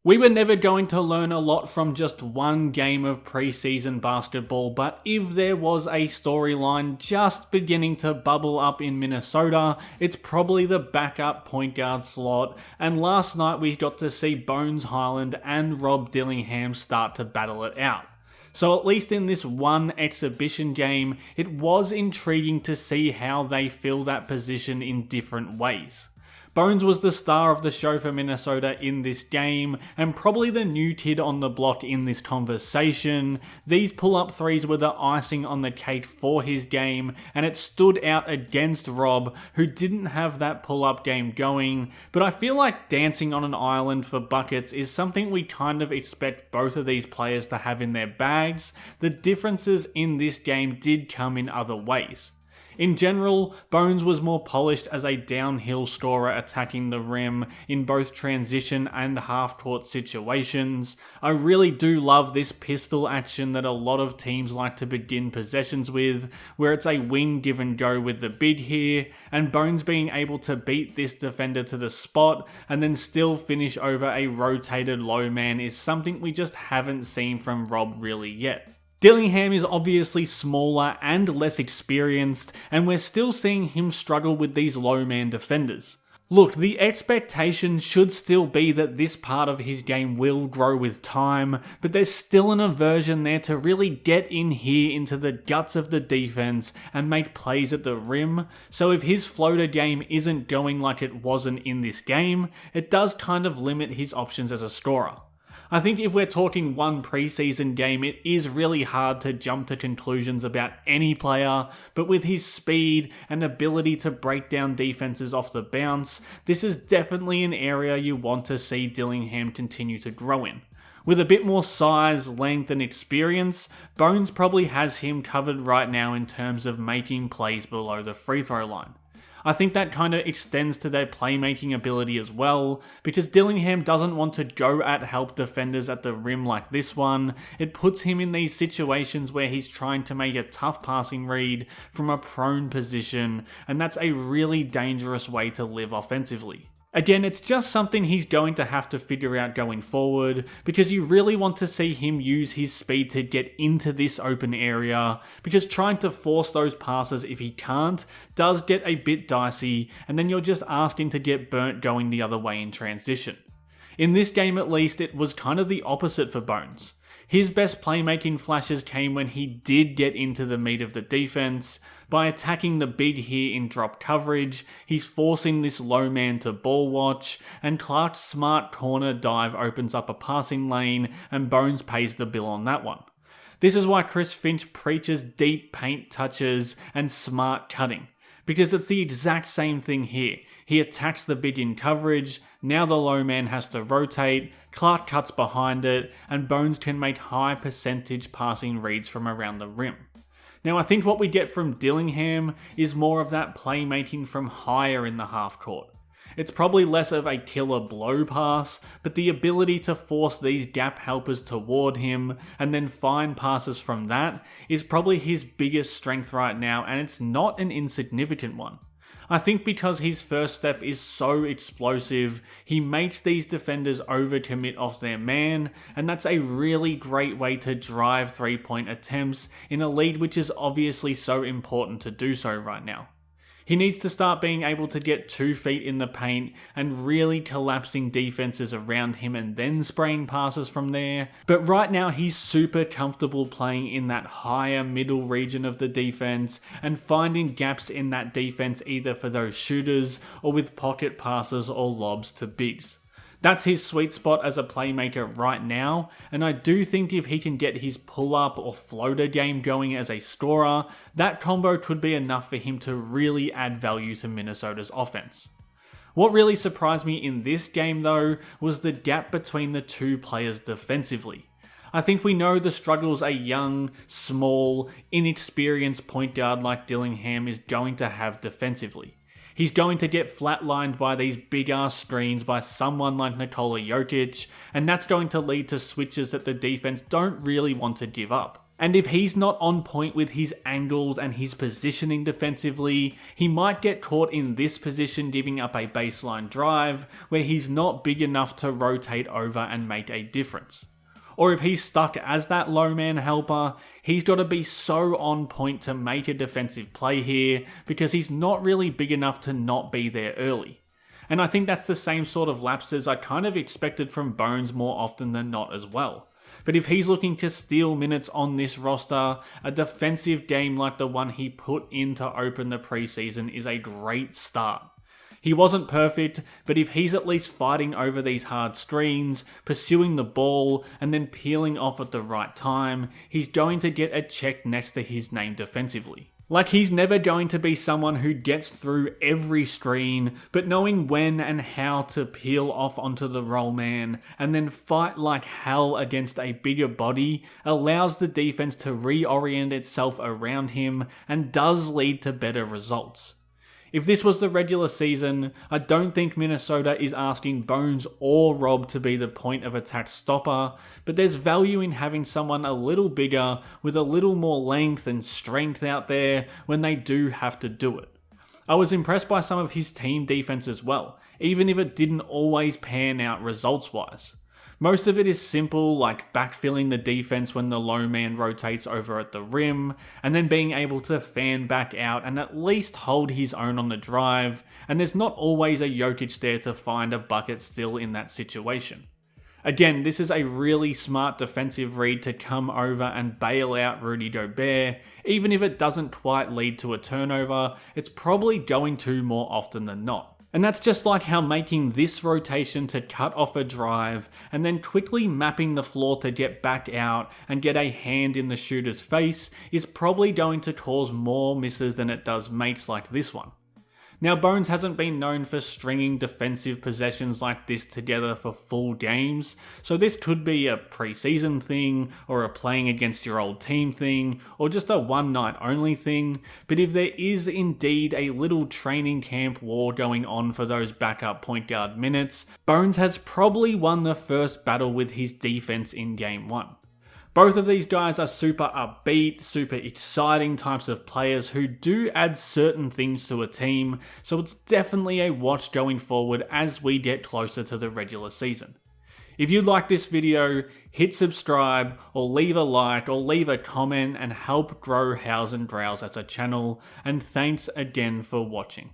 We were never going to learn a lot from just one game of preseason basketball, but if there was a storyline just beginning to bubble up in Minnesota, it's probably the backup point guard slot, and last night we got to see Bones Hyland and Rob Dillingham start to battle it out. So at least in this one exhibition game, it was intriguing to see how they fill that position in different ways. Bones was the star of the show for Minnesota in this game, and probably the new kid on the block in this conversation. These pull-up threes were the icing on the cake for his game, and it stood out against Rob, who didn't have that pull-up game going, but I feel like dancing on an island for buckets is something we kind of expect both of these players to have in their bags. The differences in this game did come in other ways. In general, Bones was more polished as a downhill scorer attacking the rim in both transition and half-court situations. I really do love this pistol action that a lot of teams like to begin possessions with, where it's a wing give and go with the big here, and Bones being able to beat this defender to the spot and then still finish over a rotated low man is something we just haven't seen from Rob really yet. Dillingham is obviously smaller and less experienced, and we're still seeing him struggle with these low man defenders. Look, the expectation should still be that this part of his game will grow with time, but there's still an aversion there to really get in here into the guts of the defense and make plays at the rim, so if his floater game isn't going like it wasn't in this game, it does kind of limit his options as a scorer. I think if we're talking one preseason game, it is really hard to jump to conclusions about any player, but with his speed and ability to break down defenses off the bounce, this is definitely an area you want to see Dillingham continue to grow in. With a bit more size, length, and experience, Bones probably has him covered right now in terms of making plays below the free throw line. I think that kind of extends to their playmaking ability as well, because Dillingham doesn't want to go at help defenders at the rim like this one. It puts him in these situations where he's trying to make a tough passing read from a prone position, and that's a really dangerous way to live offensively. Again, it's just something he's going to have to figure out going forward, because you really want to see him use his speed to get into this open area, because trying to force those passes if he can't does get a bit dicey, and then you're just asking to get burnt going the other way in transition. In this game at least, it was kind of the opposite for Bones. His best playmaking flashes came when he did get into the meat of the defense. By attacking the big here in drop coverage, he's forcing this low man to ball watch, and Clark's smart corner dive opens up a passing lane, and Bones pays the bill on that one. This is why Chris Finch preaches deep paint touches and smart cutting, because it's the exact same thing here. He attacks the big in coverage, now the low man has to rotate, Clark cuts behind it, and Bones can make high percentage passing reads from around the rim. Now I think what we get from Dillingham is more of that playmaking from higher in the half court. It's probably less of a killer blow pass, but the ability to force these gap helpers toward him and then find passes from that is probably his biggest strength right now, and it's not an insignificant one. I think because his first step is so explosive, he makes these defenders overcommit off their man, and that's a really great way to drive three-point attempts in a league which is obviously so important to do so right now. He needs to start being able to get 2 feet in the paint and really collapsing defenses around him and then spraying passes from there. But right now he's super comfortable playing in that higher middle region of the defense and finding gaps in that defense either for those shooters or with pocket passes or lobs to bigs. That's his sweet spot as a playmaker right now, and I do think if he can get his pull-up or floater game going as a scorer, that combo could be enough for him to really add value to Minnesota's offense. What really surprised me in this game though was the gap between the two players defensively. I think we know the struggles a young, small, inexperienced point guard like Dillingham is going to have defensively. He's going to get flatlined by these big-ass screens by someone like Nikola Jokic, and that's going to lead to switches that the defense don't really want to give up. And if he's not on point with his angles and his positioning defensively, he might get caught in this position giving up a baseline drive where he's not big enough to rotate over and make a difference. Or if he's stuck as that low man helper, he's got to be so on point to make a defensive play here because he's not really big enough to not be there early. And I think that's the same sort of lapses I kind of expected from Bones more often than not as well. But if he's looking to steal minutes on this roster, a defensive game like the one he put in to open the preseason is a great start. He wasn't perfect, but if he's at least fighting over these hard screens, pursuing the ball, and then peeling off at the right time, he's going to get a check next to his name defensively. Like, he's never going to be someone who gets through every screen, but knowing when and how to peel off onto the roll man and then fight like hell against a bigger body allows the defense to reorient itself around him and does lead to better results. If this was the regular season, I don't think Minnesota is asking Bones or Rob to be the point of attack stopper, but there's value in having someone a little bigger with a little more length and strength out there when they do have to do it. I was impressed by some of his team defense as well, even if it didn't always pan out results-wise. Most of it is simple, like backfilling the defense when the low man rotates over at the rim, and then being able to fan back out and at least hold his own on the drive, and there's not always a Jokic there to find a bucket still in that situation. Again, this is a really smart defensive read to come over and bail out Rudy Gobert. Even if it doesn't quite lead to a turnover, it's probably going to more often than not. And that's just like how making this rotation to cut off a drive and then quickly mapping the floor to get back out and get a hand in the shooter's face is probably going to cause more misses than it does makes like this one. Now, Bones hasn't been known for stringing defensive possessions like this together for full games, so this could be a preseason thing, or a playing against your old team thing, or just a one night only thing, but if there is indeed a little training camp war going on for those backup point guard minutes, Bones has probably won the first battle with his defense in Game 1. Both of these guys are super upbeat, super exciting types of players who do add certain things to a team, so it's definitely a watch going forward as we get closer to the regular season. If you like this video, hit subscribe, or leave a like, or leave a comment and help grow House and Drows as a channel, and thanks again for watching.